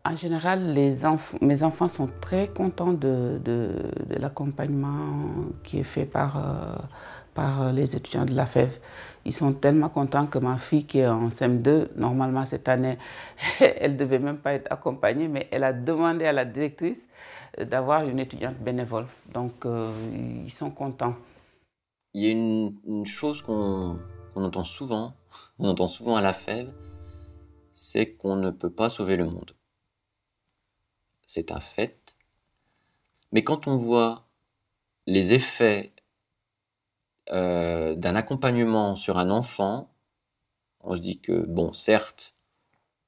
En général, mes enfants sont très contents de l'accompagnement qui est fait par les étudiants de la FEV. Ils sont tellement contents que ma fille qui est en CM2, normalement cette année, elle ne devait même pas être accompagnée, mais elle a demandé à la directrice d'avoir une étudiante bénévole. Donc, ils sont contents. Il y a une chose qu'on entend souvent, on entend souvent à la FEV, c'est qu'on ne peut pas sauver le monde. C'est un fait. Mais quand on voit les effets d'un accompagnement sur un enfant, on se dit que, bon, certes,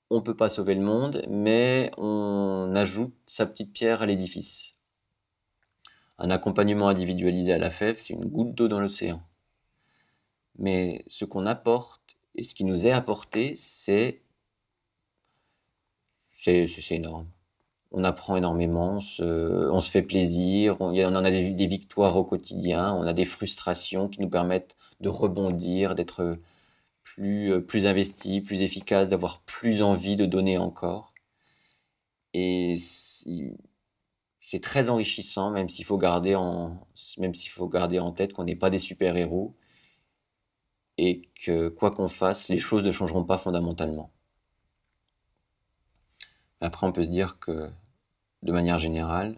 on ne peut pas sauver le monde, mais on ajoute sa petite pierre à l'édifice. Un accompagnement individualisé à la FEV, c'est une goutte d'eau dans l'océan. Mais ce qu'on apporte et ce qui nous est apporté, c'est énorme. On apprend énormément, on se fait plaisir, on en a des victoires au quotidien, on a des frustrations qui nous permettent de rebondir, d'être plus investi, plus efficace, d'avoir plus envie de donner encore. Et c'est très enrichissant, même s'il faut garder en tête qu'on n'est pas des super-héros et que quoi qu'on fasse, les choses ne changeront pas fondamentalement. Après, on peut se dire que, de manière générale,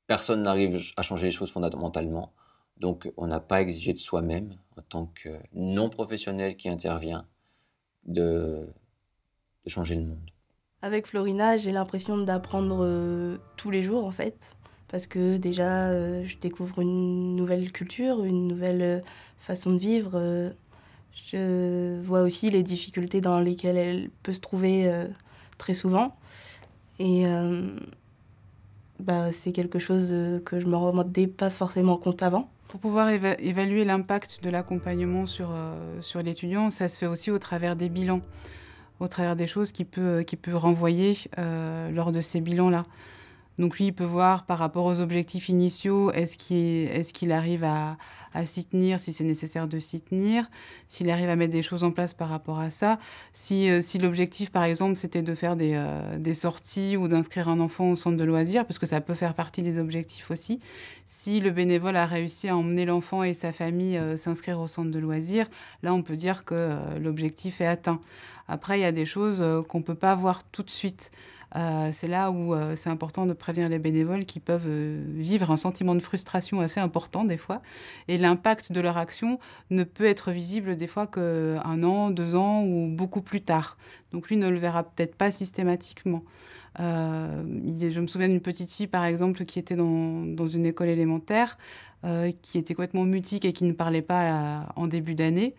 personne n'arrive à changer les choses fondamentalement. Donc, on n'a pas exigé de soi-même, en tant que non-professionnel qui intervient, de changer le monde. Avec Florina, j'ai l'impression d'apprendre tous les jours en fait, parce que déjà je découvre une nouvelle culture, une nouvelle façon de vivre. Je vois aussi les difficultés dans lesquelles elle peut se trouver très souvent. Et c'est quelque chose que je me rendais pas forcément compte avant. Pour pouvoir évaluer l'impact de l'accompagnement sur l'étudiant, ça se fait aussi au travers des bilans, au travers des choses qu'il peut renvoyer lors de ces bilans-là. Donc lui, il peut voir par rapport aux objectifs initiaux, est-ce qu'il arrive à s'y tenir, si c'est nécessaire de s'y tenir, s'il arrive à mettre des choses en place par rapport à ça. Si l'objectif, par exemple, c'était de faire des sorties ou d'inscrire un enfant au centre de loisirs, parce que ça peut faire partie des objectifs aussi, si le bénévole a réussi à emmener l'enfant et sa famille s'inscrire au centre de loisirs, là, on peut dire que l'objectif est atteint. Après, il y a des choses qu'on ne peut pas voir tout de suite. C'est là où c'est important de prévenir les bénévoles qui peuvent vivre un sentiment de frustration assez important des fois. Et l'impact de leur action ne peut être visible des fois qu'1 an, 2 ans ou beaucoup plus tard. Donc lui ne le verra peut-être pas systématiquement. Je me souviens d'une petite fille, par exemple, qui était dans une école élémentaire, qui était complètement mutique et qui ne parlait pas en début d'année.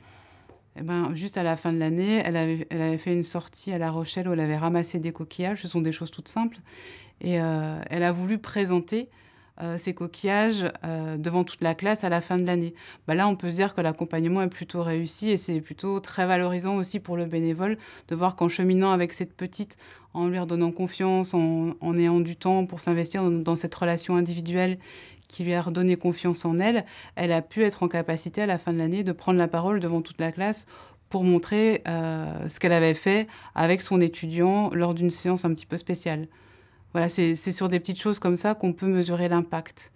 Eh ben, juste à la fin de l'année, elle avait fait une sortie à La Rochelle où elle avait ramassé des coquillages. Ce sont des choses toutes simples. Et elle a voulu présenter ces coquillages devant toute la classe à la fin de l'année. Là, on peut se dire que l'accompagnement est plutôt réussi et c'est plutôt très valorisant aussi pour le bénévole de voir qu'en cheminant avec cette petite, en lui redonnant confiance, en ayant du temps pour s'investir dans cette relation individuelle qui lui a redonné confiance en elle, elle a pu être en capacité à la fin de l'année de prendre la parole devant toute la classe pour montrer ce qu'elle avait fait avec son étudiant lors d'une séance un petit peu spéciale. Voilà, c'est sur des petites choses comme ça qu'on peut mesurer l'impact.